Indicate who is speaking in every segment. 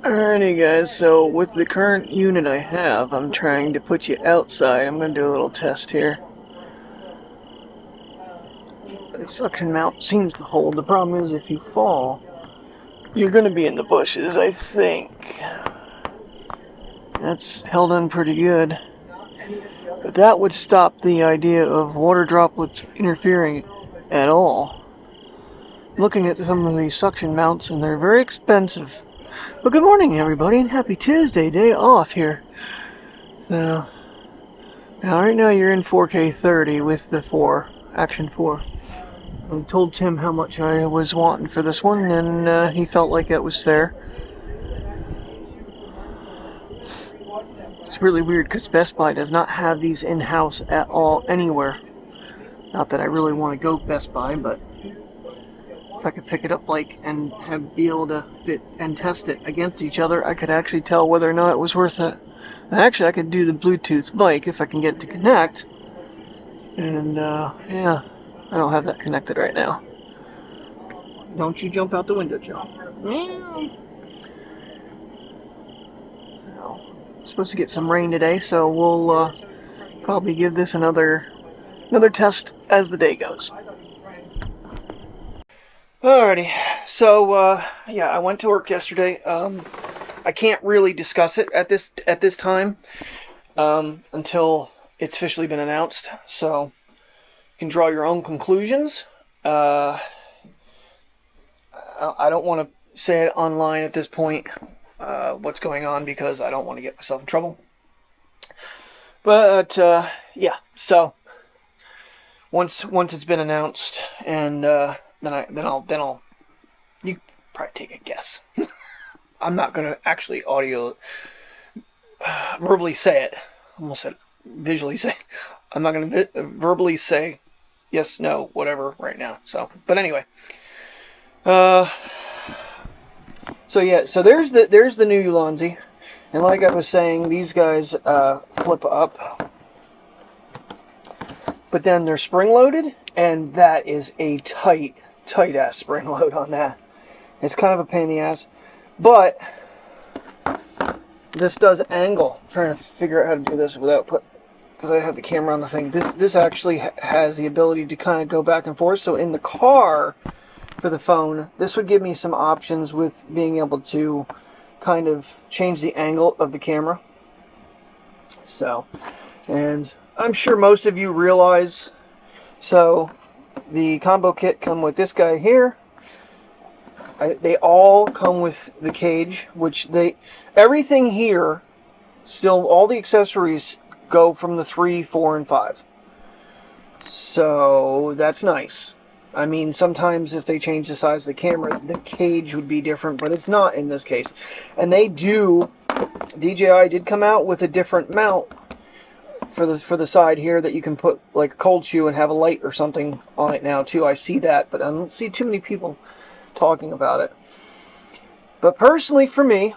Speaker 1: Alrighty guys, so with the current unit I have, I'm trying to put you outside. I'm going to do a little test here. The suction mount seems to hold. The problem is if you fall, you're going to be in the bushes, I think. That's held on pretty good. But that would stop the idea of water droplets interfering at all. Looking at some of these suction mounts, and they're very expensive. Well, good morning, everybody, and happy Tuesday, day off here. So, now right now you're in 4K 30 with the Action 4. I told Tim how much I was wanting for this one, and he felt like that was fair. It's really weird because Best Buy does not have these in-house at all anywhere. Not that I really want to go Best Buy, but if I could pick it up and be able to fit and test it against each other, I could actually tell whether or not it was worth it. And actually, I could do the Bluetooth mic if I can get it to connect. And yeah, I don't have that connected right now. Don't you jump out the window, Joe. Supposed to get some rain today, so we'll probably give this another test as the day goes. Alrighty, so yeah, I went to work yesterday. I can't really discuss it at this time until it's officially been announced. So you can draw your own conclusions. I don't want to say it online at this point. What's going on, because I don't want to get myself in trouble. But yeah, so once it's been announced, and then I'll you probably take a guess. I'm not gonna actually verbally say it. Almost said visually say it. I'm not gonna verbally say yes, no, whatever right now. So, but anyway, so yeah, so there's the new Ulanzi, and like I was saying, these guys flip up, but then they're spring loaded, and that is a tight ass spring load on that. It's kind of a pain in the ass, but this does angle. I'm trying to figure out how to do this without because I have the camera on the thing. This actually has the ability to kind of go back and forth. So in the car, for the phone, this would give me some options with being able to kind of change the angle of the camera. So, and I'm sure most of you realize, so the combo kit come with this guy here. They all come with the cage, which everything here, still all the accessories go from the 3, 4, and 5. So that's nice. I mean, sometimes if they change the size of the camera, the cage would be different, but it's not in this case. And DJI did come out with a different mount for the side here that you can put like a cold shoe and have a light or something on it now too. I see that, but I don't see too many people talking about it. But personally for me,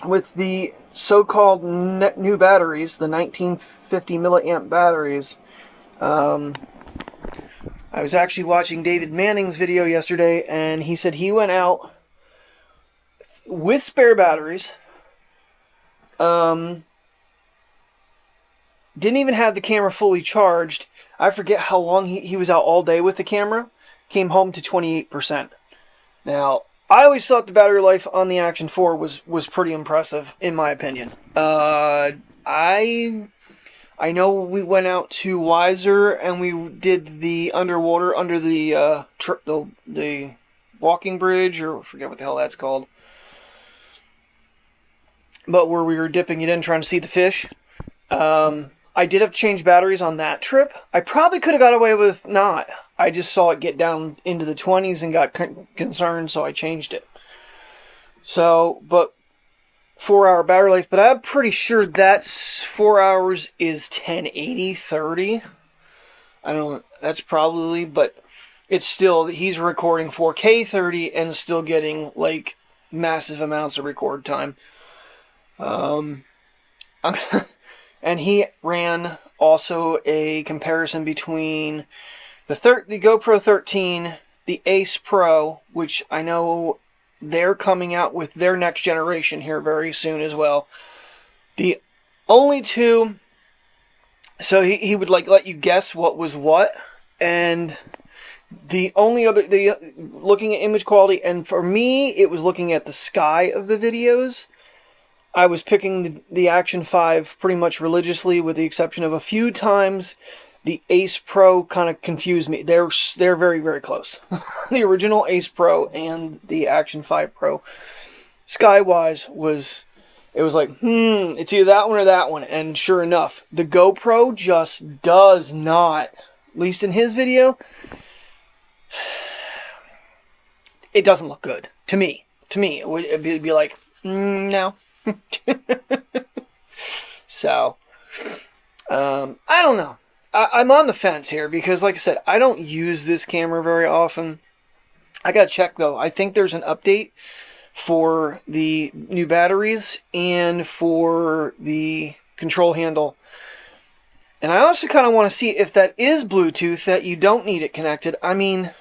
Speaker 1: with the so-called new batteries, the 1950 milliamp batteries, I was actually watching David Manning's video yesterday, and he said he went out with spare batteries, didn't even have the camera fully charged. I forget how long he was out all day with the camera, came home to 28%. Now, I always thought the battery life on the Action 4 was pretty impressive, in my opinion. I know we went out to Weiser and we did the underwater under the walking bridge, or I forget what the hell that's called. But where we were dipping it in trying to see the fish. I did have to change batteries on that trip. I probably could have got away with not. I just saw it get down into the 20s and got concerned, so I changed it. So, but 4-hour battery life, but I'm pretty sure that's 4 hours is 1080/30. I don't, that's probably, but it's still, he's recording 4K 30 and still getting like massive amounts of record time. And he ran also a comparison between the GoPro 13, the Ace Pro, which I know they're coming out with their next generation here very soon as well. The only two, so he would like let you guess what was what, and the only other, looking at image quality, and for me it was looking at the sky of the videos. I was picking the Action 5 pretty much religiously, with the exception of a few times the Ace Pro kind of confused me. They're very, very close. The original Ace Pro and the Action 5 Pro, sky-wise, it was like, it's either that one or that one. And sure enough, the GoPro just does not, at least in his video, it doesn't look good. To me, it'd be like, no. So, I don't know. I'm on the fence here because, like I said, I don't use this camera very often. I gotta check though. I think there's an update for the new batteries and for the control handle. And I also kind of want to see if that is Bluetooth, that you don't need it connected. I mean,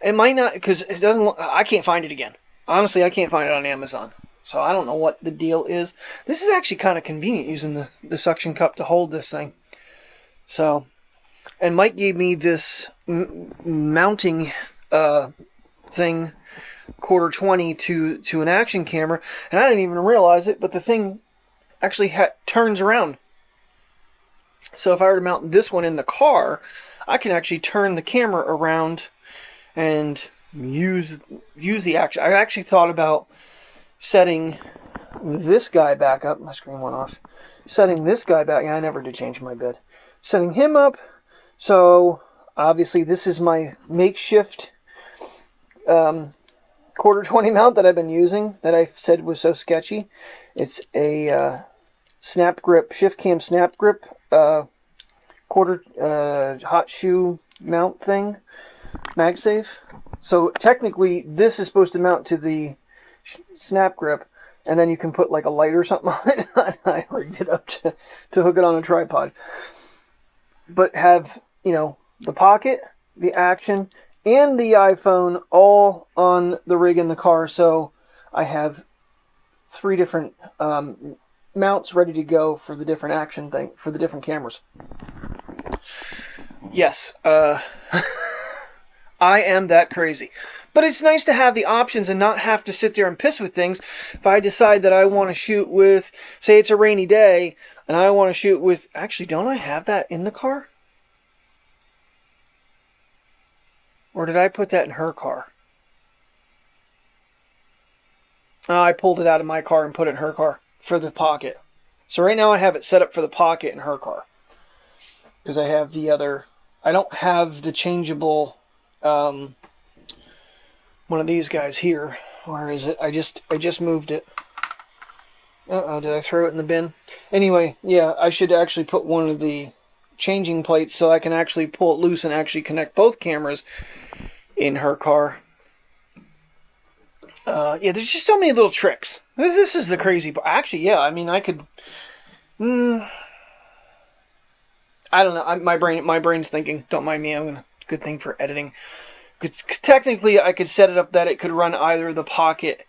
Speaker 1: it might not, because it doesn't. I can't find it again. Honestly, I can't find it on Amazon. So I don't know what the deal is. This is actually kind of convenient using the suction cup to hold this thing. So, and Mike gave me this mounting thing, quarter 20 to an Action camera, and I didn't even realize it, but the thing actually turns around. So if I were to mount this one in the car, I can actually turn the camera around and use the Action. I actually thought about setting this guy back up. My screen went off. Setting this guy back. Yeah, I never did change my bed. Setting him up. So obviously this is my makeshift quarter 20 mount that I've been using, that I said was so sketchy. It's a snap grip, shift cam snap grip, quarter hot shoe mount thing, MagSafe. So technically this is supposed to mount to the snap grip, and then you can put like a light or something on it. I rigged it up to hook it on a tripod. But have, the Pocket, the Action, and the iPhone all on the rig in the car. So I have 3 different mounts ready to go for the different Action thing, for the different cameras. Yes, I am that crazy. But it's nice to have the options and not have to sit there and piss with things. If I decide that I want to shoot with, say it's a rainy day, and I want to shoot with, actually, don't I have that in the car? Or did I put that in her car? Oh, I pulled it out of my car and put it in her car for the Pocket. So right now I have it set up for the Pocket in her car. Because I have the other, I don't have the changeable, one of these guys here. Where is it? I just moved it. Uh-oh, did I throw it in the bin? Anyway, yeah, I should actually put one of the changing plates so I can actually pull it loose and actually connect both cameras in her car. Yeah, there's just so many little tricks. This is the crazy part. Actually, yeah, I mean, I could... I don't know. My brain's thinking. Don't mind me. Good thing for editing. Because technically, I could set it up that it could run either the Pocket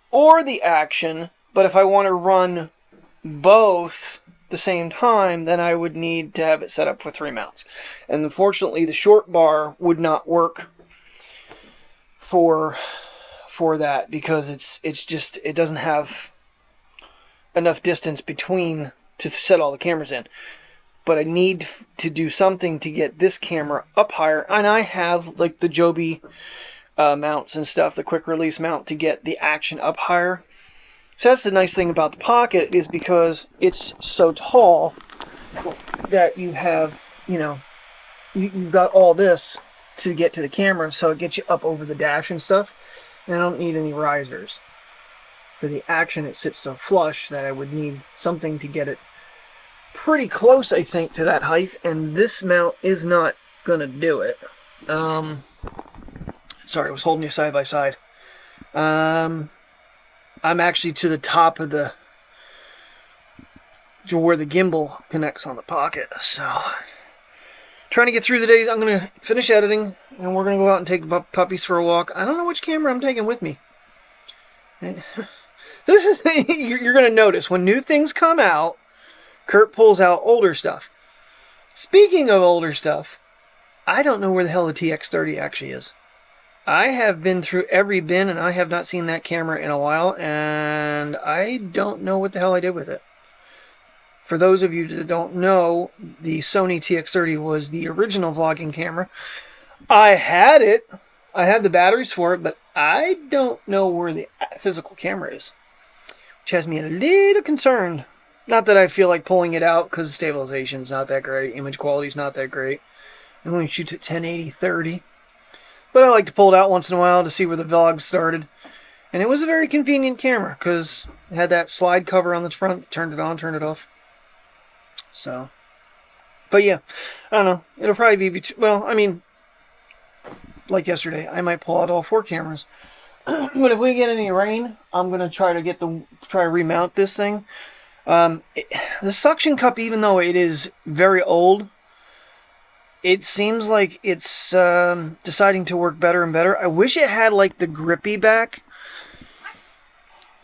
Speaker 1: or the Action. But if I want to run both the same time, then I would need to have it set up for 3 mounts. And unfortunately, the short bar would not work for that, because it doesn't have enough distance between to set all the cameras in. But I need to do something to get this camera up higher, and I have like the Joby mounts and stuff, the quick release mount, to get the Action up higher. So that's the nice thing about the Pocket, is because it's so tall that you have, you've got all this to get to the camera, so it gets you up over the dash and stuff. And I don't need any risers. For the Action, it sits so flush that I would need something to get it pretty close, I think, to that height, and this mount is not gonna do it. Sorry, I was holding you side by side. I'm actually to the top of where the gimbal connects on the Pocket, so trying to get through the day. I'm going to finish editing, and we're going to go out and take puppies for a walk. I don't know which camera I'm taking with me. This is, you're going to notice, when new things come out, Kurt pulls out older stuff. Speaking of older stuff, I don't know where the hell the TX30 actually is. I have been through every bin, and I have not seen that camera in a while, and I don't know what the hell I did with it. For those of you that don't know, the Sony TX30 was the original vlogging camera. I had it. I had the batteries for it, but I don't know where the physical camera is, which has me a little concerned. Not that I feel like pulling it out, because the stabilization's not that great, image quality's not that great. It only shoots at 1080-30. But I like to pull it out once in a while to see where the vlog started. And it was a very convenient camera, because it had that slide cover on the front, turned it on, turned it off. So, but yeah, I don't know. It'll probably be, well, I mean, like yesterday, I might pull out all 4 cameras. But if we get any rain, I'm going to try to remount this thing. The suction cup, even though it is very old, it seems like it's deciding to work better and better. I wish it had like the grippy back,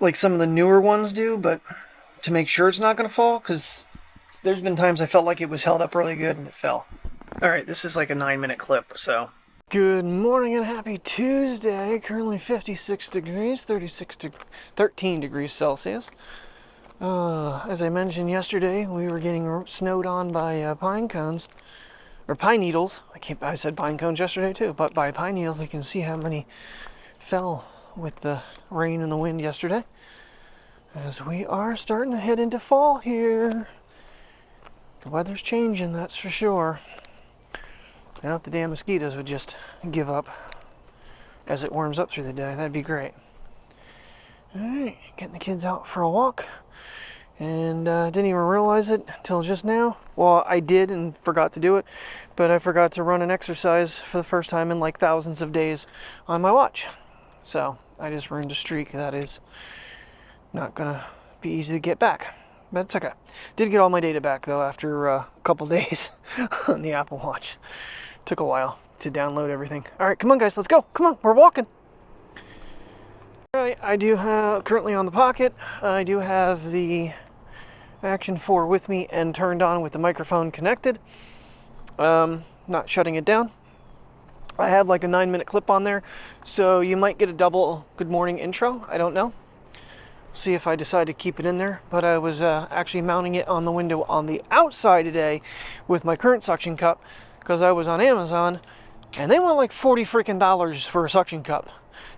Speaker 1: like some of the newer ones do, but to make sure it's not going to fall, because there's been times I felt like it was held up really good and it fell. Alright, this is like a 9-minute clip, so. Good morning and happy Tuesday. Currently 56 degrees, 13 degrees Celsius. As I mentioned yesterday, we were getting snowed on by pine cones, or pine needles. I said pine cones yesterday too, but by pine needles. You can see how many fell with the rain and the wind yesterday. As we are starting to head into fall here. The weather's changing, that's for sure. I hope the damn mosquitoes would just give up as it warms up through the day. That'd be great. Alright, getting the kids out for a walk. And didn't even realize it until just now. Well, I did and forgot to do it, but I forgot to run an exercise for the first time in like thousands of days on my watch. So I just ruined a streak that is not gonna be easy to get back. But it's okay. Did get all my data back though after a couple days on the Apple Watch. Took a while to download everything. Alright, come on guys, let's go. Come on, we're walking. Alright, I do have, currently on the Pocket, I do have the Action 4 with me and turned on with the microphone connected. Not shutting it down. I have like a 9-minute clip on there, so you might get a double good morning intro. I don't know. See if I decide to keep it in there. But I was actually mounting it on the window on the outside today with my current suction cup, because I was on Amazon and they want like $40 freaking for a suction cup.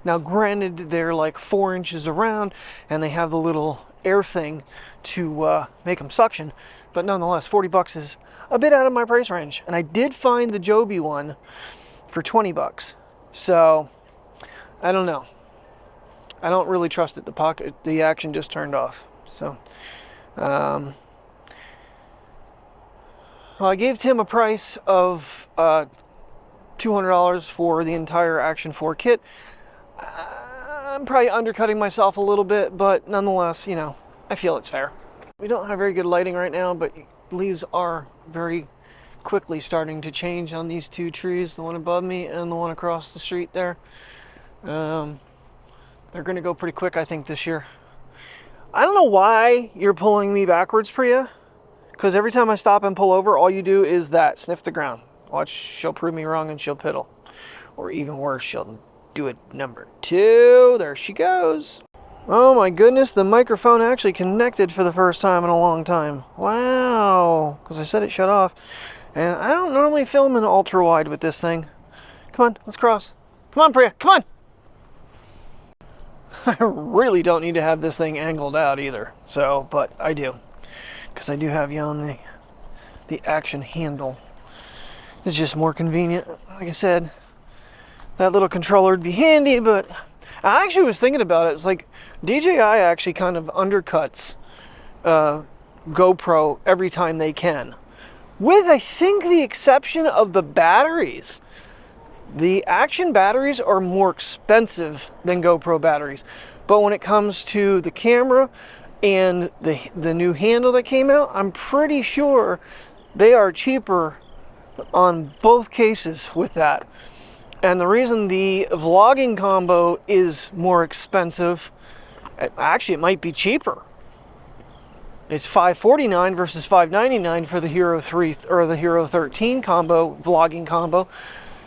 Speaker 1: Now granted, they're like 4 inches around and they have the little air thing to make them suction, but nonetheless $40 is a bit out of my price range. And I did find the Joby one for $20, so I don't know. I don't really trust it. The Action just turned off. So well, I gave Tim a price of $200 for the entire Action 4 kit. I'm probably undercutting myself a little bit, but nonetheless, you know, I feel it's fair. We don't have very good lighting right now, but leaves are very quickly starting to change on these 2 trees, the one above me and the one across the street there. They're going to go pretty quick, I think, this year. I don't know why you're pulling me backwards, Priya, because every time I stop and pull over, all you do is that, sniff the ground. Watch, she'll prove me wrong and she'll piddle. Or even worse, she'll do it number 2. There she goes. Oh my goodness, the microphone actually connected for the first time in a long time. Wow, because I said it shut off. And I don't normally film in ultra wide with this thing. Come on, let's cross. Come on, Priya, come on. I really don't need to have this thing angled out either. So, but I do. Because I do have you on the Action handle. It's just more convenient. Like I said, that little controller would be handy, but I actually was thinking about it. It's like DJI actually kind of undercuts GoPro every time they can. With, I think, the exception of the batteries. The Action batteries are more expensive than GoPro batteries. But when it comes to the camera and the new handle that came out, I'm pretty sure they are cheaper on both cases with that. And the reason the vlogging combo is more expensive, actually it might be cheaper. It's $549 versus $599 for the Hero 3 or the Hero 13 combo, vlogging combo,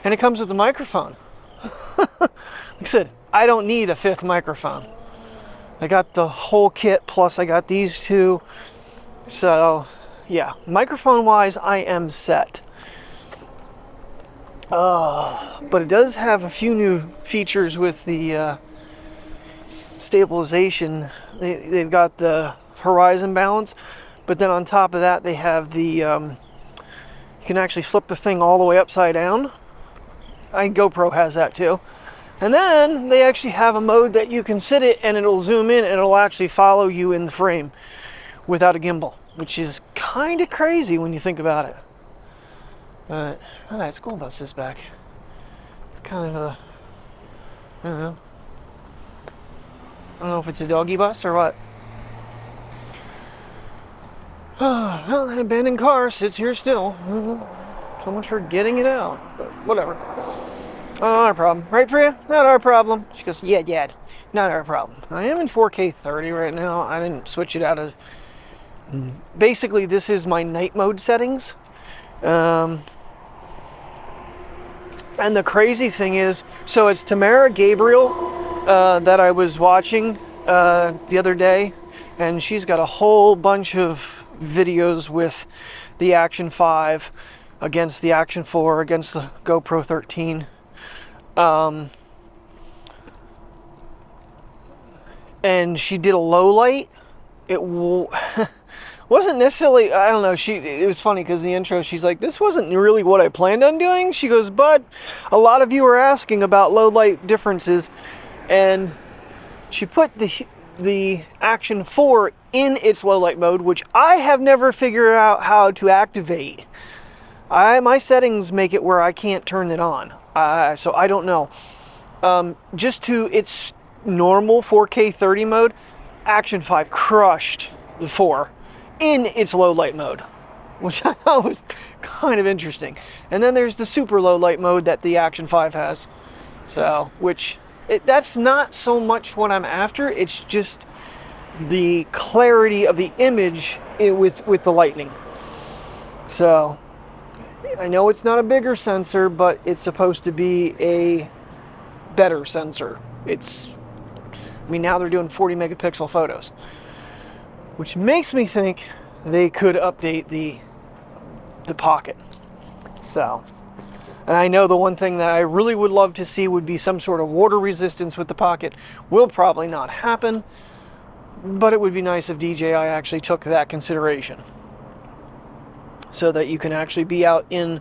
Speaker 1: and it comes with a microphone. Like I said, I don't need a 5th microphone. I got the whole kit, plus I got these two. So yeah, microphone wise, I am set. But it does have a few new features with the stabilization. They've got the horizon balance, but then on top of that, they have the you can actually flip the thing all the way upside down. GoPro has that too. And then they actually have a mode that you can sit it and it'll zoom in and it'll actually follow you in the frame without a gimbal, which is kind of crazy when you think about it. But oh, that school bus is back. It's kind of a, I don't know if it's a doggy bus or what. Well, the abandoned car sits here still. So much for getting it out, but whatever. Not our problem, right, Priya? Not our problem. She goes, yeah, Dad, not our problem. I am in 4K 30 right now. I didn't switch it out of. Basically, this is my night mode settings. And the crazy thing is, so it's Tamara Gabriel that I was watching the other day, and she's got a whole bunch of videos with the Action 5 against the Action 4 against the GoPro 13. And she did a low light. It wasn't necessarily, I don't know, it was funny because the intro, she's like, this wasn't really what I planned on doing. She goes, but a lot of you are asking about low light differences, and she put the Action 4 in its low light mode, which I have never figured out how to activate. My settings make it where I can't turn it on, so I don't know. Just to its normal 4K 30 mode, Action 5 crushed the 4 in its low light mode, which I thought was kind of interesting. And then there's the super low light mode that the Action 5 has. So, that's not so much what I'm after. It's just the clarity of the image with the lightning. So, I know it's not a bigger sensor, but it's supposed to be a better sensor. Now they're doing 40 megapixel photos, which makes me think they could update the Pocket. So, and I know the one thing that I really would love to see would be some sort of water resistance with the Pocket. Will probably not happen, but it would be nice if DJI actually took that consideration, so that you can actually be out in,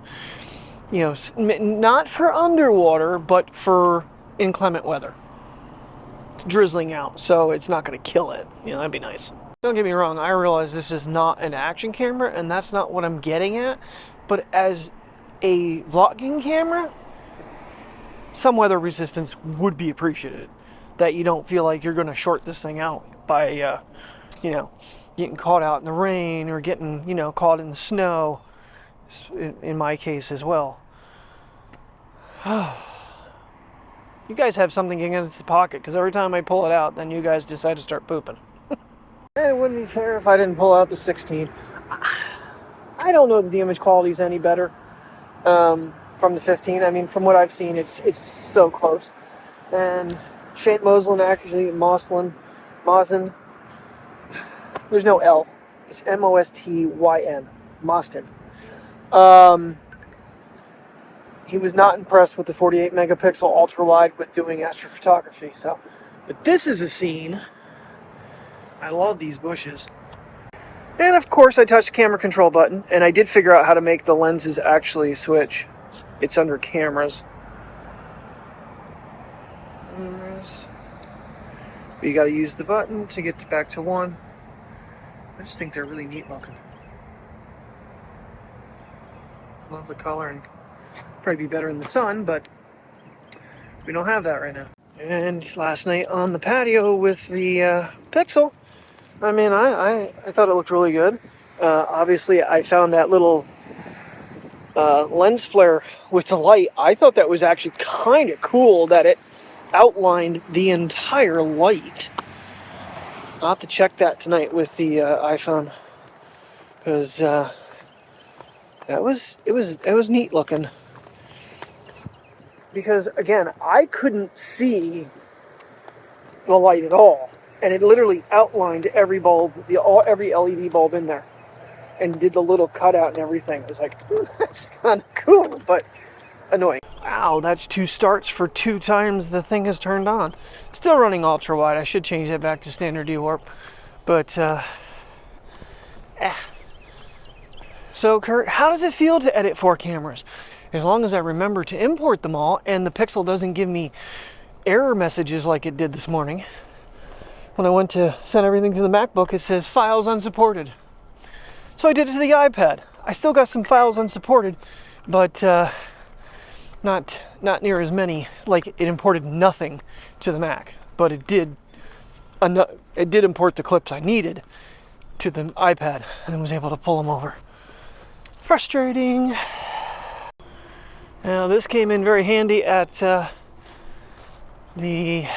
Speaker 1: not for underwater, but for inclement weather. It's drizzling out, so it's not going to kill it. That'd be nice. Don't get me wrong, I realize this is not an action camera, and that's not what I'm getting at, but as a vlogging camera, some weather resistance would be appreciated. That you don't feel like you're going to short this thing out by, getting caught out in the rain or getting, caught in the snow, in my case as well. You guys have something against the Pocket, because every time I pull it out, then you guys decide to start pooping. It wouldn't be fair if I didn't pull out the 16. I don't know that the image quality is any better from the 15. I mean, from what I've seen, it's so close. And Shane Moslin, actually, Moslin, there's no L. It's Mostyn, Mostyn. He was not impressed with the 48 megapixel ultra wide with doing astrophotography. So, but this is a scene. I love these bushes. And of course I touched the camera control button, and I did figure out how to make the lenses actually switch. It's under cameras. But you gotta use the button to get back to one. I just think they're really neat looking. Love the color, and probably be better in the sun, but we don't have that right now. And last night on the patio with the Pixel, I mean, I thought it looked really good. Obviously, I found that little lens flare with the light. I thought that was actually kind of cool that it outlined the entire light. I'll have to check that tonight with the iPhone, because it was neat looking. Because again, I couldn't see the light at all, and it literally outlined every bulb, every LED bulb in there, and did the little cutout and everything. It was like, that's kind of cool, but annoying. Wow, that's 2 starts for 2 times the thing has turned on. Still running ultra wide. I should change that back to standard D-warp, but So Kurt, how does it feel to edit 4 cameras? As long as I remember to import them all and the Pixel doesn't give me error messages like it did this morning. When I went to send everything to the MacBook, it says files unsupported. So I did it to the iPad. I still got some files unsupported, but not near as many. Like, it imported nothing to the Mac, but it did import the clips I needed to the iPad, and then was able to pull them over. Frustrating. Now this came in very handy at the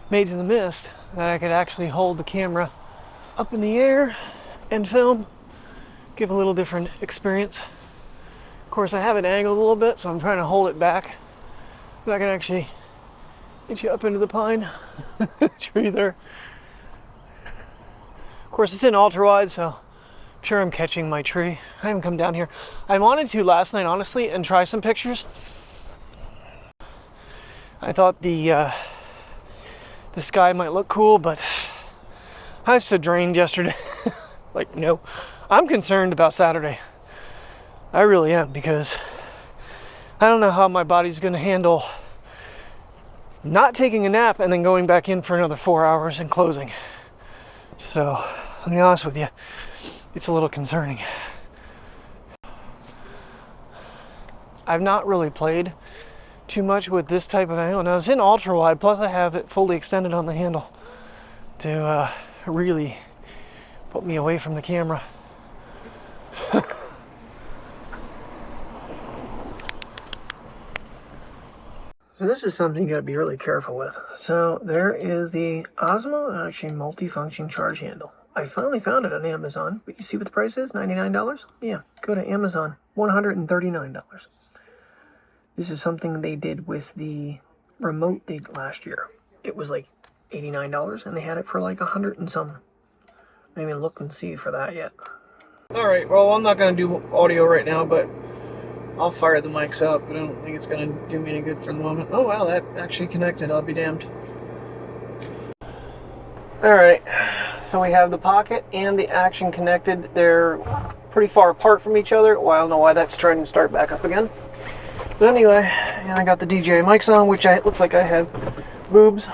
Speaker 1: Made in the Mist, that I could actually hold the camera up in the air and film, give a little different experience. Of course, I have it angled a little bit, so I'm trying to hold it back, but I can actually get you up into the pine tree there. Of course, it's in ultra wide, so I'm sure I'm catching my tree. I haven't come down here. I wanted to last night, honestly, and try some pictures. I thought the sky might look cool, but I was so drained yesterday. Like, no. I'm concerned about Saturday. I really am, because I don't know how my body's going to handle not taking a nap and then going back in for another 4 hours and closing. So, let me be honest with you, it's a little concerning. I've not really played too much with this type of angle. Now, it's in ultra wide, plus I have it fully extended on the handle to really put me away from the camera. So this is something you gotta be really careful with. So there is the Osmo Action multifunction charge handle. I finally found it on Amazon, but you see what the price is? $99? Yeah, go to Amazon, $139. This is something they did with the remote they did last year. It was like $89, and they had it for like 100 and some. Maybe look and see for that yet. All right, well, I'm not gonna do audio right now, but I'll fire the mics up, but I don't think it's gonna do me any good for the moment. Oh wow, that actually connected, I'll be damned. All right, so we have the Pocket and the Action connected. They're pretty far apart from each other. Well, I don't know why that's trying to start back up again. But anyway, and I got the DJI mics on, which looks like I have boobs.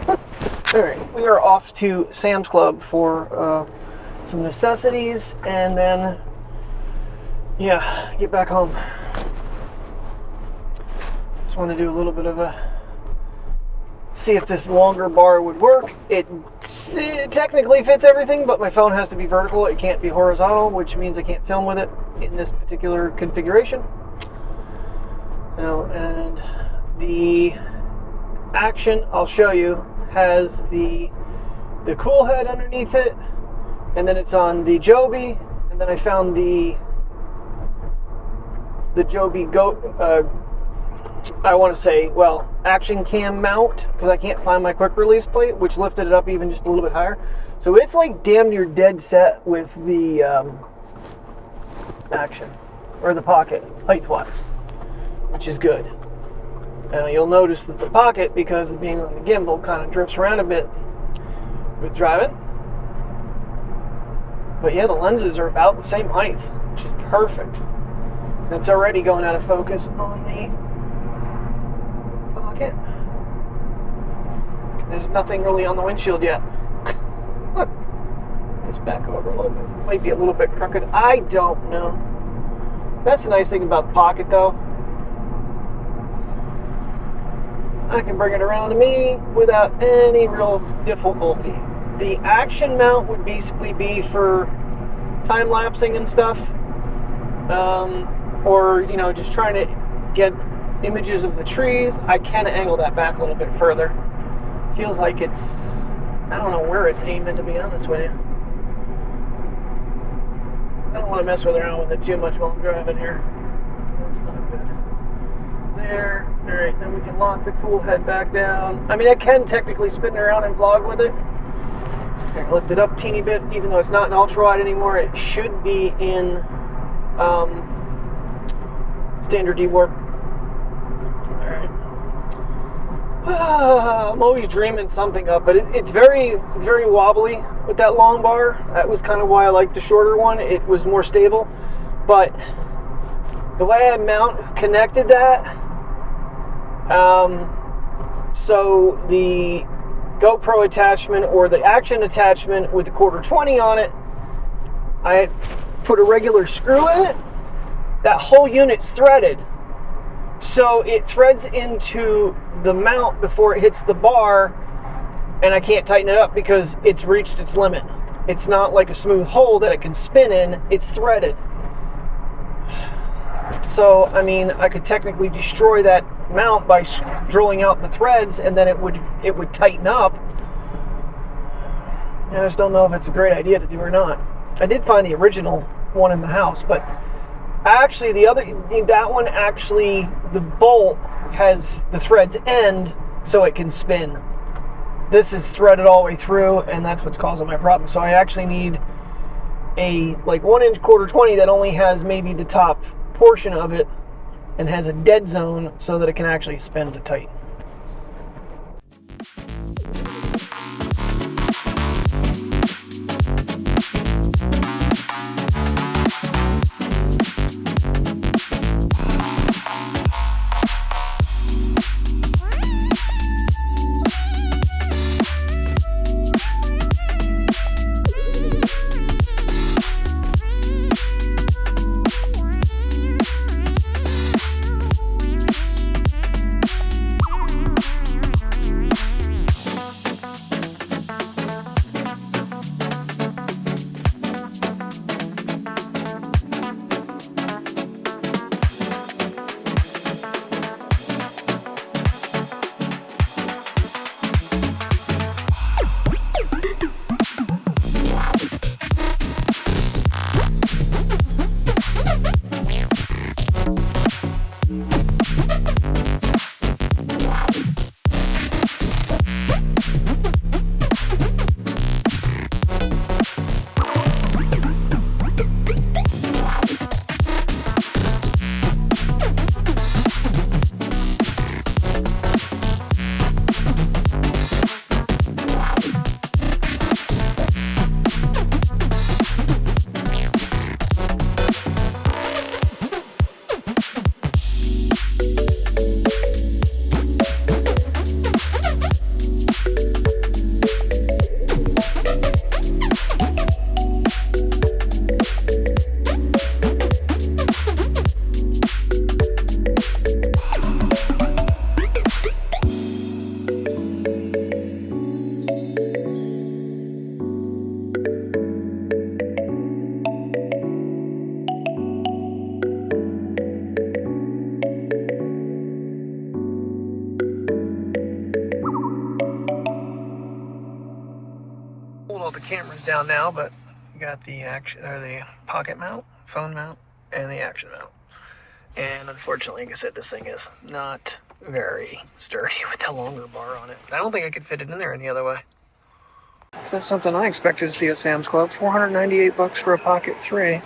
Speaker 1: All right, we are off to Sam's Club for some necessities, and then, yeah, get back home. Just want to do a little bit of a, see if this longer bar would work. It technically fits everything, but my phone has to be vertical. It can't be horizontal, which means I can't film with it in this particular configuration. Now, and the Action, I'll show you, has the cool head underneath it, and then it's on the Joby, and then I found the Joby I want to say, well, Action cam mount, because I can't find my quick release plate, which lifted it up even just a little bit higher. So it's like damn near dead set with the Action, or the Pocket, height-wise, which is good. Now you'll notice that the Pocket, because of being on the gimbal, kind of drifts around a bit with driving. But yeah, the lenses are about the same height, which is perfect. And it's already going out of focus on the Pocket. There's nothing really on the windshield yet. Let's back over a little bit. Might be a little bit crooked. I don't know. That's the nice thing about the Pocket, though. I can bring it around to me without any real difficulty. The Action mount would basically be for time-lapsing and stuff. or, you know, just trying to get images of the trees, I can angle that back a little bit further. Feels like it's, I don't know where it's aiming, to be honest with you. I don't want to mess around with it too much while I'm driving here. That's not good. There. Alright, then we can lock the cool head back down. I mean, I can technically spin it around and vlog with it. Okay, lift it up a teeny bit, even though it's not an ultra-wide anymore. It should be in standard D-warp. Alright. I'm always dreaming something up, but it's very wobbly with that long bar. That was kind of why I liked the shorter one. It was more stable, but the way I connected that, so the GoPro attachment or the Action attachment with the 1/4-20 on it, I had put a regular screw in it. That whole unit's threaded, so it threads into the mount before it hits the bar, and I can't tighten it up because it's reached its limit. It's not like a smooth hole that it can spin in, it's threaded. So, I mean, I could technically destroy that mount by drilling out the threads, and then it would tighten up. I just don't know if it's a great idea to do or not. I did find the original one in the house, but actually that one actually, the bolt has the threads end so it can spin. This is threaded all the way through, and that's what's causing my problem. So I actually need a like 1-inch 1/4-20 that only has maybe the top portion of it and has a dead zone so that it can actually spin to tight. All the cameras down now, but you got the Action, or the Pocket mount, phone mount, and the Action mount. And unfortunately, like I said, this thing is not very sturdy with the longer bar on it. I don't think I could fit it in there any other way. It's not something I expected to see at Sam's Club. $498 for a Pocket 3.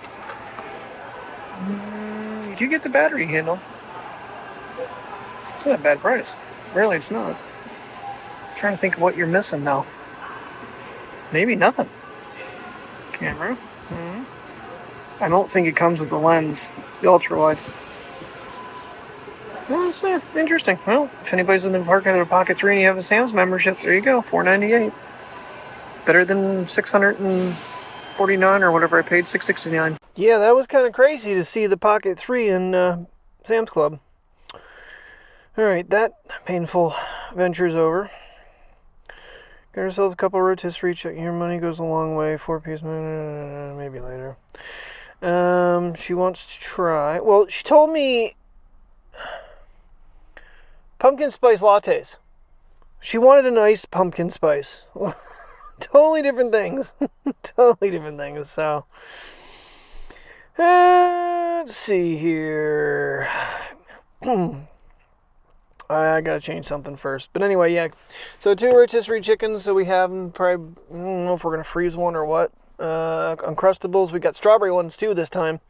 Speaker 1: You do get the battery handle. It's not a bad price. Really, it's not. I'm trying to think of what you're missing now. Maybe nothing. Camera. I don't think it comes with the lens, the ultra wide. Well, that's interesting. Well, if anybody's in the market at a Pocket 3 and you have a Sam's membership, there you go, $498. Better than $649 or whatever I paid, $669. Yeah, that was kind of crazy to see the Pocket 3 in Sam's Club. All right, that painful venture's over. Got ourselves a couple of rotisserie. Check your money goes a long way. 4-piece, maybe later. She wants to try. Well, she told me pumpkin spice lattes. She wanted a nice pumpkin spice. Totally different things. Totally different things. So, let's see here. I gotta change something first. But anyway, yeah. So 2 rotisserie chickens. So we have them. Probably, I don't know if we're gonna freeze one or what. Uncrustables. We got strawberry ones too this time,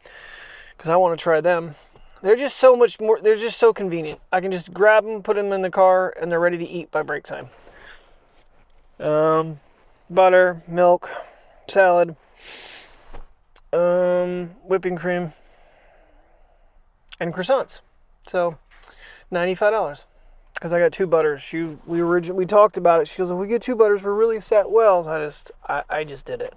Speaker 1: because I want to try them. They're just so much more. They're just so convenient. I can just grab them, put them in the car, and they're ready to eat by break time. Butter, milk, salad, whipping cream, and croissants. So $95 because I got 2 butters. We talked about it. She goes, if we get 2 butters, we're really set well. I just did it.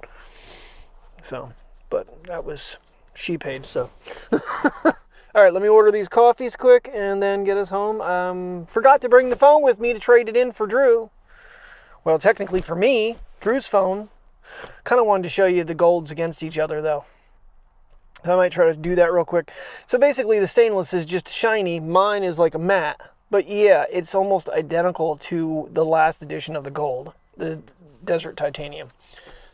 Speaker 1: So, but that was, she paid. So, all right, let me order these coffees quick and then get us home. Forgot to bring the phone with me to trade it in for Drew. Well, technically for me, Drew's phone. Kind of wanted to show you the golds against each other though. So I might try to do that real quick. So basically the stainless is just shiny. Mine is like a matte. But yeah, it's almost identical to the last edition of the gold, the Desert Titanium.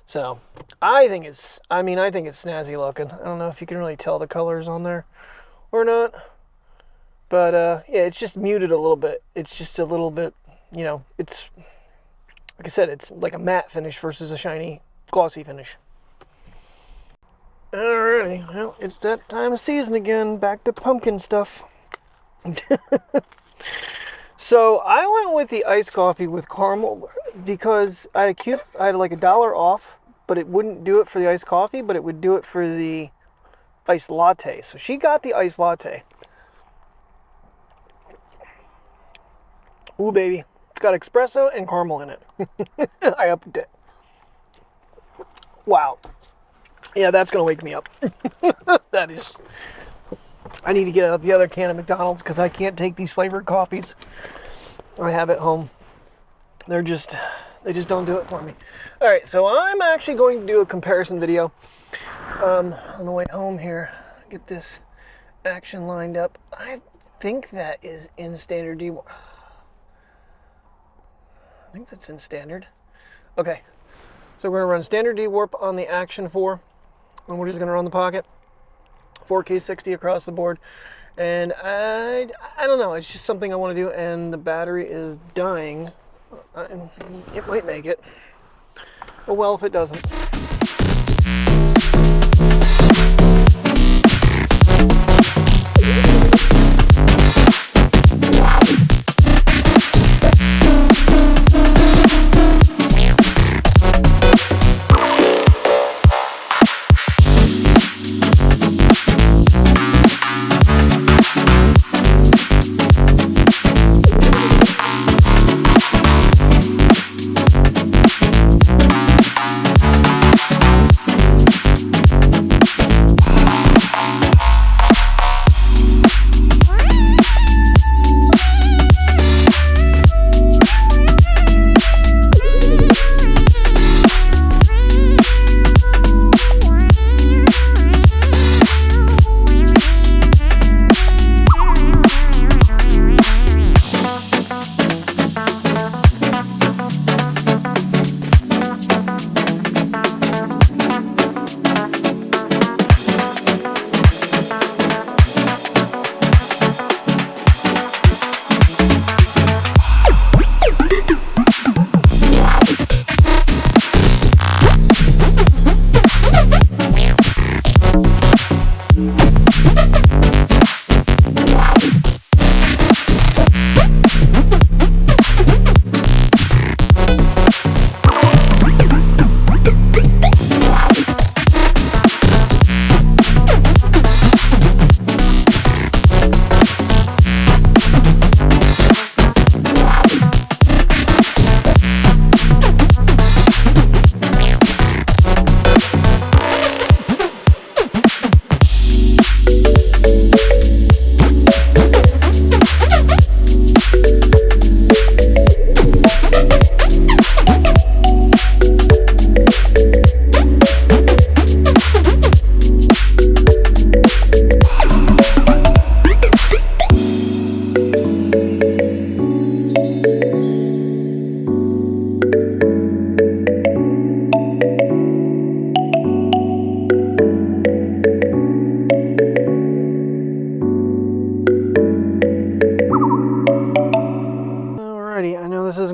Speaker 1: So I think it's snazzy looking. I don't know if you can really tell the colors on there or not. But yeah, it's just muted a little bit. It's just a little bit, you know, it's, like I said, it's like a matte finish versus a shiny, glossy finish. Alrighty, well, it's that time of season again. Back to pumpkin stuff. So I went with the iced coffee with caramel because I had like $1 off, but it wouldn't do it for the iced coffee, but it would do it for the iced latte. So she got the iced latte. Ooh, baby. It's got espresso and caramel in it. I upped it. Wow. Yeah, that's going to wake me up. That is... I need to get out the other can of McDonald's because I can't take these flavored coffees I have at home. They just don't do it for me. All right, so I'm actually going to do a comparison video on the way home here. Get this Action lined up. I think that is in standard D. I think that's in standard. Okay, so we're going to run standard D-warp on the Action 4, and we're just going to run the Pocket. 4K 60 across the board, and I don't know, it's just something I want to do, and the battery is dying. It might make it. Oh well, if it doesn't.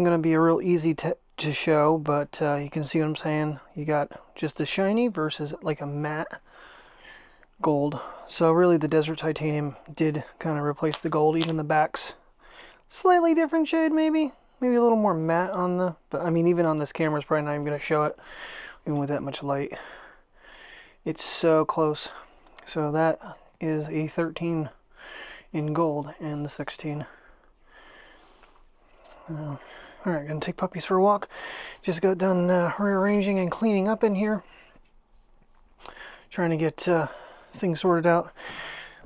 Speaker 1: going to be a real easy to show, but you can see what I'm saying. You got just the shiny versus like a matte gold. So really the desert titanium did kind of replace the gold. Even the back's slightly different shade, maybe a little more matte on the, but I mean even on this camera it's probably not even going to show it even with that much light. It's so close. So that is a 13 in gold and the 16. Alright, gonna take puppies for a walk. Just got done rearranging and cleaning up in here. Trying to get things sorted out.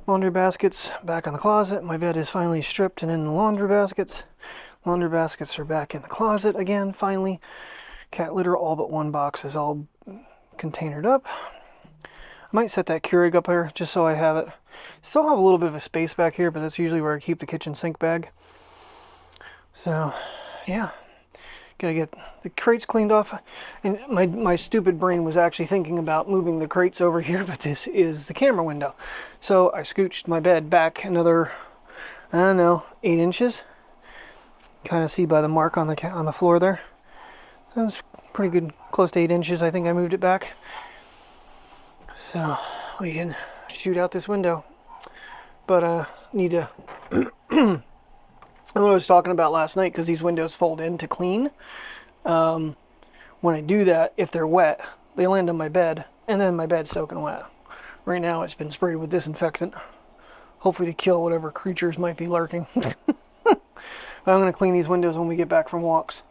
Speaker 1: Laundry baskets back in the closet. My bed is finally stripped and in the laundry baskets. Laundry baskets are back in the closet again, finally. Cat litter, all but one box is all containered up. I might set that Keurig up here just so I have it. Still have a little bit of a space back here, but that's usually where I keep the kitchen sink bag. So, yeah. Gotta get the crates cleaned off. And my stupid brain was actually thinking about moving the crates over here, but this is the camera window. So I scooched my bed back another, I don't know, 8 inches. Kind of see by the mark on the floor there. That's pretty good, close to 8 inches. I think I moved it back. So we can shoot out this window. But need to what I was talking about last night, because these windows fold in to clean. When I do that, if they're wet, they land on my bed, and then my bed's soaking wet. Right now it's been sprayed with disinfectant, hopefully to kill whatever creatures might be lurking. I'm going to clean these windows when we get back from walks.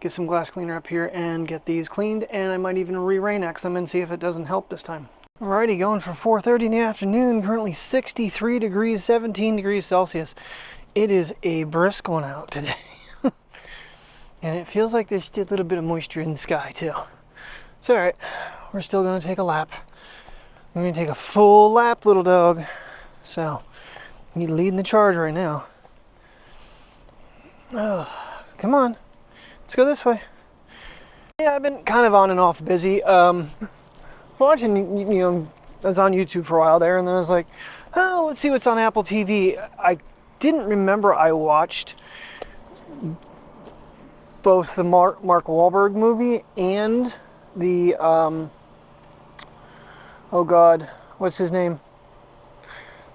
Speaker 1: Get some glass cleaner up here and get these cleaned, and I might even re-rain-ax them and see if it doesn't help this time. Alrighty, going for 4:30 in the afternoon, currently 63 degrees, 17 degrees Celsius. It is a brisk one out today. And it feels like there's still a little bit of moisture in the sky too. It's alright, we're still going to take a lap. We're going to take a full lap, little dog. So, he's leading the charge right now. Oh, come on, let's go this way. Yeah, I've been kind of on and off busy. Watching, you know, I was on YouTube for a while there, and then I was like, oh, let's see what's on Apple TV. I didn't remember I watched both the Mark Wahlberg movie and the, oh God, what's his name?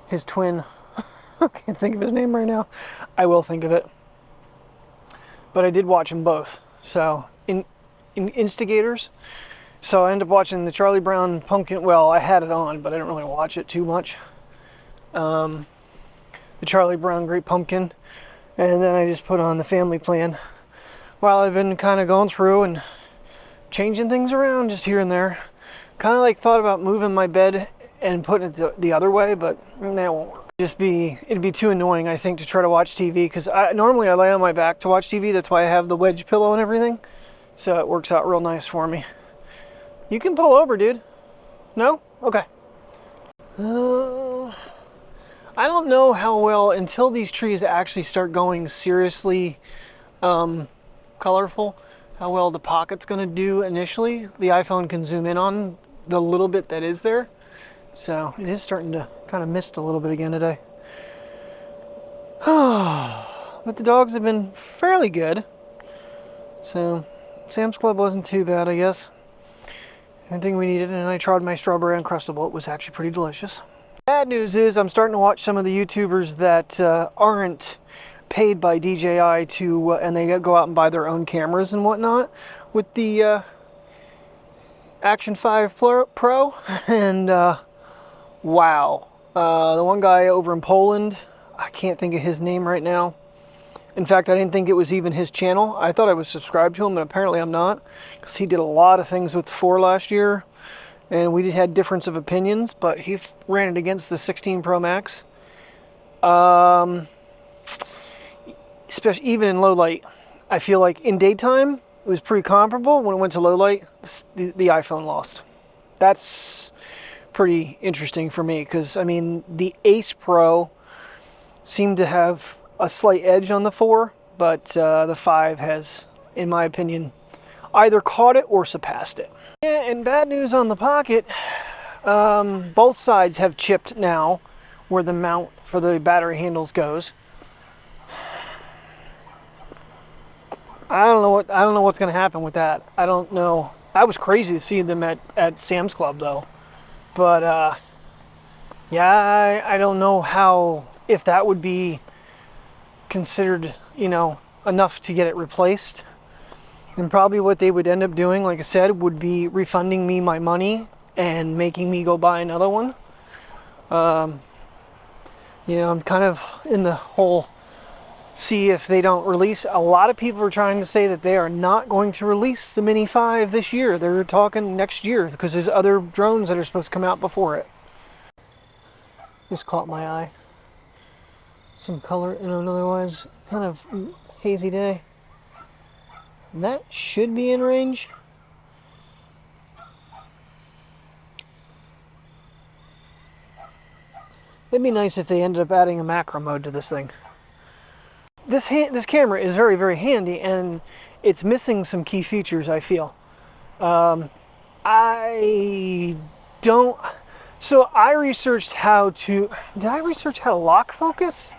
Speaker 1: His twin. I can't think of his name right now. I will think of it. But I did watch them both. So, in Instigators. So I ended up watching the Charlie Brown Pumpkin. Well, I had it on, but I didn't really watch it too much. The Charlie Brown Great Pumpkin. And then I just put on the Family Plan. While I've been kind of going through and changing things around just here and there. Kind of like thought about moving my bed and putting it the other way, but that won't work. It'd be too annoying, I think, to try to watch TV, because normally I lay on my back to watch TV. That's why I have the wedge pillow and everything. So it works out real nice for me. You can pull over, dude. No? Okay. I don't know how well, until these trees actually start going seriously colorful, how well the Pocket's going to do initially. The iPhone can zoom in on the little bit that is there. So it is starting to kind of mist a little bit again today. But the dogs have been fairly good. So Sam's Club wasn't too bad, I guess. Everything we needed, and I tried my strawberry Uncrustable. It was actually pretty delicious. Bad news is I'm starting to watch some of the YouTubers that aren't paid by DJI to, and they go out and buy their own cameras and whatnot with the Action 5 Pro, and wow. The one guy over in Poland, I can't think of his name right now. In fact, I didn't think it was even his channel. I thought I was subscribed to him, but apparently I'm not, because he did a lot of things with the 4 last year, and we had difference of opinions, but he ran it against the 16 Pro Max. Especially even in low light, I feel like in daytime it was pretty comparable. When it went to low light, the iPhone lost. That's pretty interesting for me, because I mean the Ace Pro seemed to have a slight edge on the 4, but the 5 has, in my opinion, either caught it or surpassed it. Yeah, and bad news on the Pocket, both sides have chipped now where the mount for the battery handles goes. I don't know what's going to happen with that. I don't know. I was crazy to see them at Sam's Club though. But yeah, I don't know how, if that would be considered, you know, enough to get it replaced. And probably what they would end up doing, like I said, would be refunding me my money and making me go buy another one. You know, I'm kind of in the whole, see if they don't release. A lot of people are trying to say that they are not going to release the Mini 5 this year. They're talking next year because there's other drones that are supposed to come out before it. This caught my eye. Some color in an otherwise kind of hazy day. That should be in range. It'd be nice if they ended up adding a macro mode to this thing. This camera is very, very handy, and it's missing some key features, I feel. I don't... So I researched how to... Did I research how to lock focus?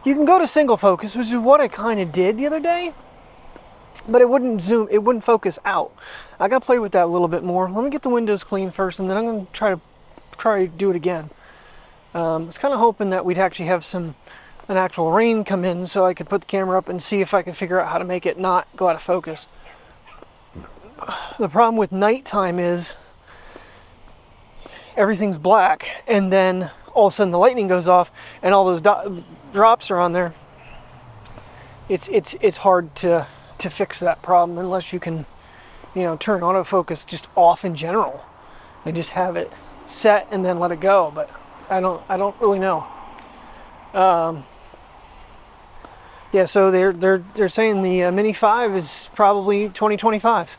Speaker 1: You can go to single focus, which is what I kind of did the other day. But it wouldn't zoom, it wouldn't focus out. I gotta play with that a little bit more. Let me get the windows clean first, and then I'm gonna try to do it again. I was kind of hoping that we'd actually have an actual rain come in so I could put the camera up and see if I could figure out how to make it not go out of focus. The problem with nighttime is everything's black, and then all of a sudden the lightning goes off and all those drops are on there. It's hard to fix that problem unless you can, you know, turn autofocus just off in general and just have it set and then let it go. But I don't really know. Yeah, so they're saying the Mini 5 is probably 2025.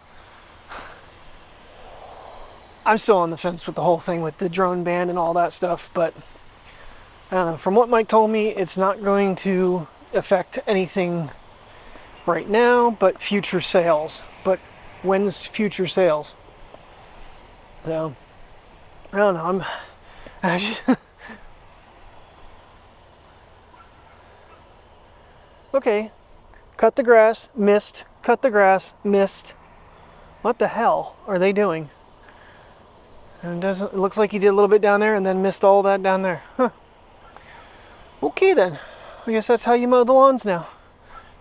Speaker 1: I'm still on the fence with the whole thing with the drone ban and all that stuff, but I don't know. From what Mike told me, it's not going to affect anything right now, but future sales. But when's future sales? So I don't know. I just okay. Cut the grass, missed. Cut the grass, missed. What the hell are they doing? And it looks like he did a little bit down there and then missed all that down there. Huh. Okay then. I guess that's how you mow the lawns now.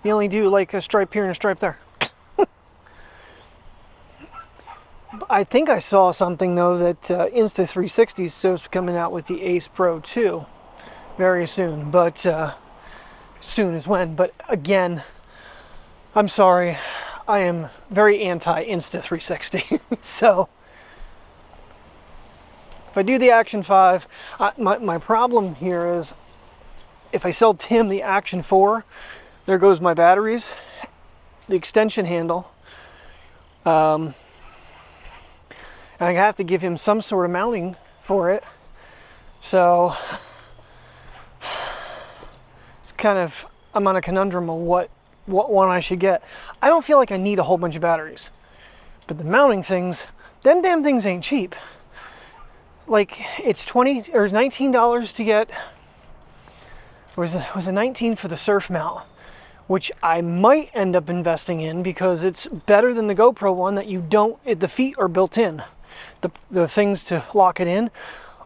Speaker 1: You only do like a stripe here and a stripe there. I think I saw something though that Insta360 is coming out with the Ace Pro 2 very soon, but soon as when. But again, I'm sorry, I am very anti Insta360. So if I do the Action 5, my problem here is if I sell Tim the Action 4, there goes my batteries, the extension handle, and I have to give him some sort of mounting for it. So it's kind of, I'm on a conundrum of what one I should get. I don't feel like I need a whole bunch of batteries, but the mounting things, them damn things ain't cheap. Like it's $20 or $19 to get, or was it 19 for the surf mount, which I might end up investing in because it's better than the GoPro one that you don't, the feet are built in. The things to lock it in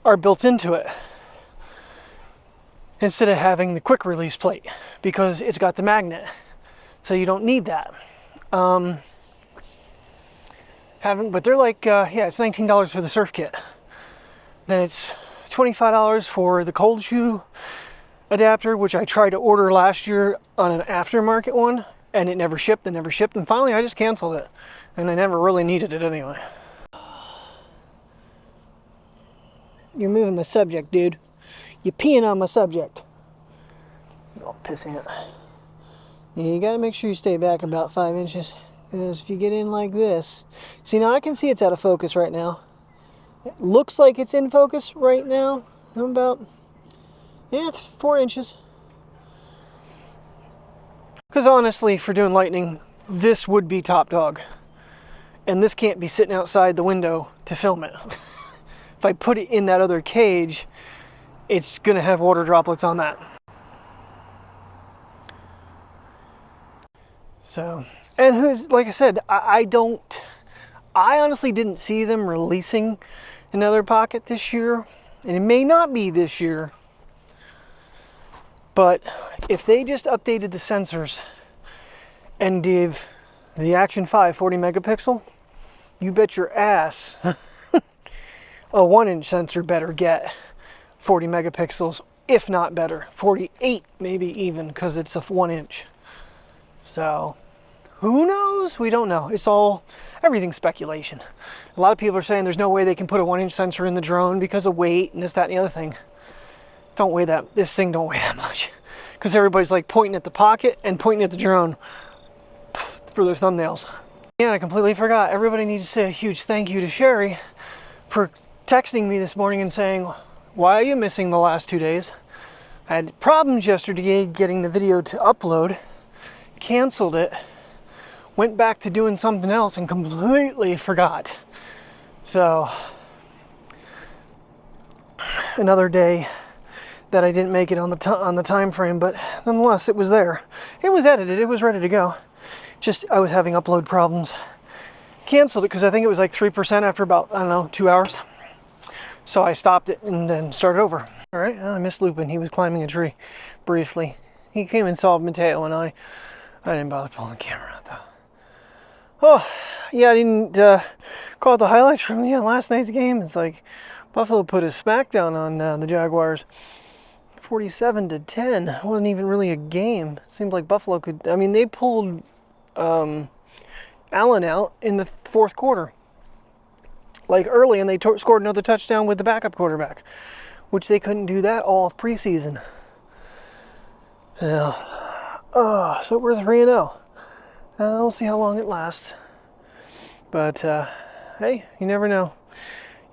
Speaker 1: are built into it instead of having the quick release plate because it's got the magnet. So you don't need that. But they're like, yeah, it's $19 for the surf kit. Then it's $25 for the cold shoe adapter, which I tried to order last year on an aftermarket one, and it never shipped and never shipped. And finally, I just canceled it, and I never really needed it anyway. You're moving my subject, dude. You're peeing on my subject. Oh, piss ant. Yeah, you gotta make sure you stay back about 5 inches, because if you get in like this, see, now I can see it's out of focus right now. It looks like it's in focus right now. I'm about, yeah, it's 4 inches. Because honestly, for doing lightning, this would be top dog. And this can't be sitting outside the window to film it. If I put it in that other cage, it's gonna have water droplets on that. So, and who's, like I said, I honestly didn't see them releasing another Pocket this year, and it may not be this year, but if they just updated the sensors and gave the Action 5 40 megapixel, you bet your ass a 1-inch sensor better get 40 megapixels, if not better, 48 maybe even, because it's a 1-inch. So who knows? We don't know. It's all, everything's speculation. A lot of people are saying there's no way they can put a 1-inch sensor in the drone because of weight and this, that, and the other thing. Don't weigh that, this thing don't weigh that much. Because everybody's like pointing at the Pocket and pointing at the drone for their thumbnails. And I completely forgot, everybody needs to say a huge thank you to Sherry for texting me this morning and saying, why are you missing the last 2 days? I had problems yesterday getting the video to upload, canceled it, went back to doing something else and completely forgot. So another day that I didn't make it on the time frame, but nonetheless it was there. It was edited, it was ready to go. Just I was having upload problems. Canceled it because I think it was like 3% after about, I don't know, 2 hours. So I stopped it and then started over. All right, I missed Lupin. He was climbing a tree briefly. He came and saw Mateo and I didn't bother pulling the camera out though. Oh, yeah, I didn't call the highlights from last night's game. It's like Buffalo put a smackdown on the Jaguars. 47-10. It wasn't even really a game. It seemed like Buffalo could, I mean, they pulled Allen out in the fourth quarter, like early, and they scored another touchdown with the backup quarterback, which they couldn't do that all of preseason. Yeah. Oh, so we're 3-0. We'll see how long it lasts. But hey, you never know.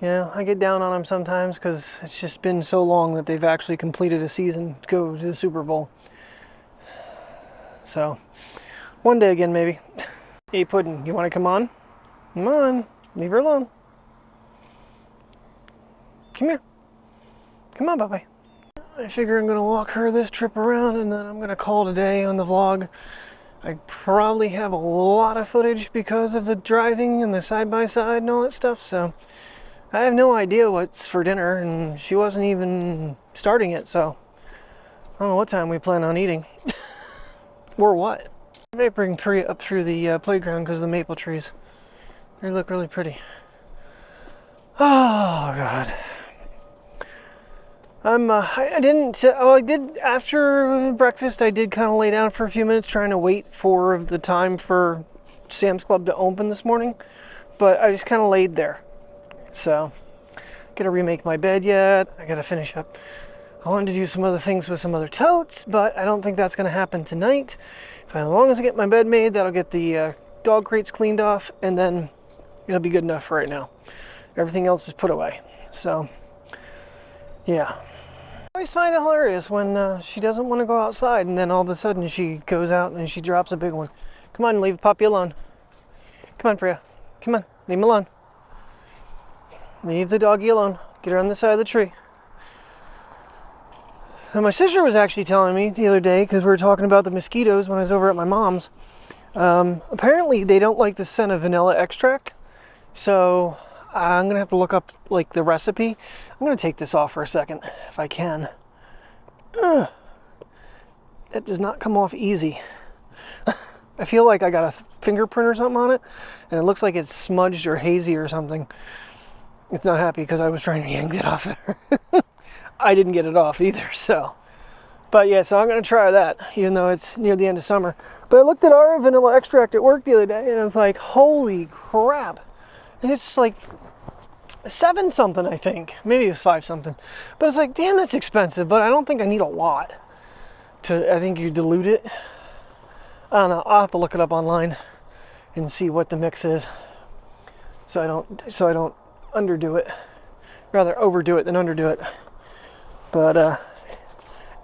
Speaker 1: You know, I get down on them sometimes because it's just been so long that they've actually completed a season to go to the Super Bowl. So, one day again, maybe. Hey, Puddin', you want to come on? Come on. Leave her alone. Come here. Come on, Bubby. I figure I'm going to walk her this trip around and then I'm going to call today on the vlog. I probably have a lot of footage because of the driving and the side-by-side and all that stuff, so I have no idea what's for dinner, and she wasn't even starting it, so I don't know what time we plan on eating. Or what. I may bring Priya up through the playground because of the maple trees. They look really pretty. Oh, God. I did after breakfast. I did kind of lay down for a few minutes trying to wait for the time for Sam's Club to open this morning, but I just kind of laid there. So, gotta remake my bed yet. I gotta finish up. I wanted to do some other things with some other totes, but I don't think that's gonna happen tonight. As long as I get my bed made, that'll get the dog crates cleaned off, and then it'll be good enough for right now. Everything else is put away. So, yeah. I always find it hilarious when she doesn't want to go outside and then all of a sudden she goes out and she drops a big one. Come on, leave Poppy alone. Come on, Priya. Come on, leave him alone. Leave the doggy alone. Get her on the side of the tree. And my sister was actually telling me the other day, because we were talking about the mosquitoes when I was over at my mom's. Apparently they don't like the scent of vanilla extract. So I'm going to have to look up like the recipe. I'm going to take this off for a second if I can. Ugh. That does not come off easy. I feel like I got a fingerprint or something on it, and it looks like it's smudged or hazy or something. It's not happy because I was trying to yank it off there. I didn't get it off either, so. But yeah, so I'm going to try that, even though it's near the end of summer. But I looked at our vanilla extract at work the other day, and I was like, holy crap. It's like 7 something, I think. Maybe it's 5 something. But it's like, damn, that's expensive, but I don't think I need a lot. I think you dilute it. I don't know, I'll have to look it up online and see what the mix is. So I don't underdo it. Rather overdo it than underdo it. But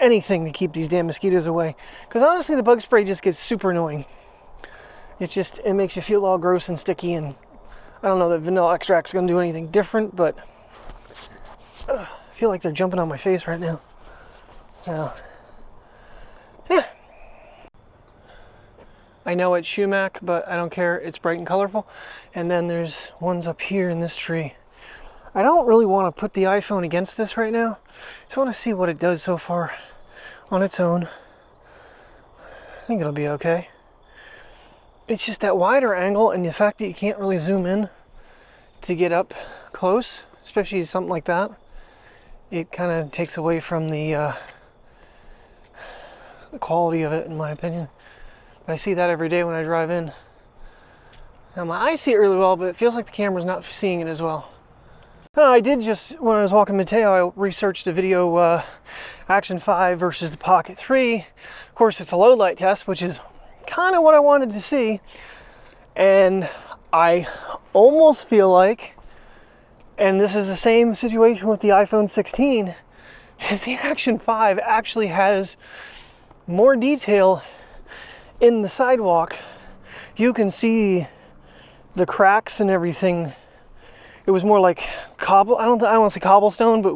Speaker 1: anything to keep these damn mosquitoes away. Because honestly, the bug spray just gets super annoying. It makes you feel all gross and sticky, and I don't know that vanilla extract's gonna do anything different, but I feel like they're jumping on my face right now. So, yeah. I know it's sumac, but I don't care. It's bright and colorful. And then there's ones up here in this tree. I don't really want to put the iPhone against this right now. Just want to see what it does so far on its own. I think it'll be okay. It's just that wider angle and the fact that you can't really zoom in to get up close, especially something like that. It kind of takes away from the quality of it, in my opinion. I see that every day when I drive in. Now my eyes see it really well, but it feels like the camera's not seeing it as well. I did just, when I was walking Mateo, I researched a video, Action 5 versus the Pocket 3. Of course, it's a low light test, which is kind of what I wanted to see. And I almost feel like, and this is the same situation with the iPhone 16, is the Action 5 actually has more detail in the sidewalk. You can see the cracks and everything. It was more like cobble. I don't want to say cobblestone, but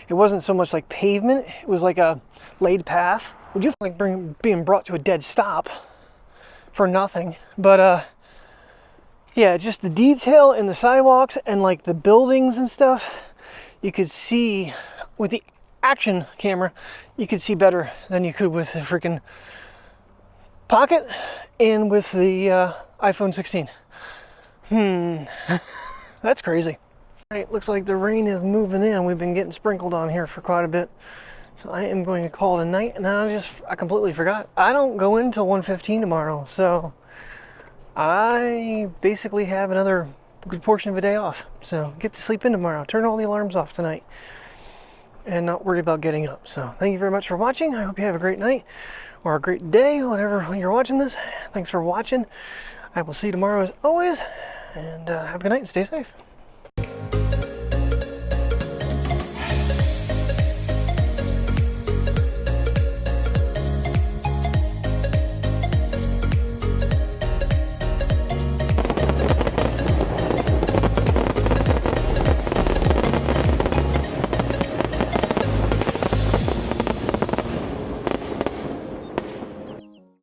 Speaker 1: it wasn't so much like pavement. It was like a laid path. Would you like being brought to a dead stop for nothing? But yeah, just the detail in the sidewalks and like the buildings and stuff. You could see with the Action camera, you could see better than you could with the freaking Pocket and with the iPhone 16. That's crazy. All right, looks like the rain is moving in. We've been getting sprinkled on here for quite a bit. So I am going to call it a night, and I completely forgot. I don't go in till 1:15 tomorrow, so I basically have another good portion of a day off. So get to sleep in tomorrow. Turn all the alarms off tonight and not worry about getting up. So thank you very much for watching. I hope you have a great night or a great day, whatever when you're watching this. Thanks for watching. I will see you tomorrow as always. And have a good night and stay safe.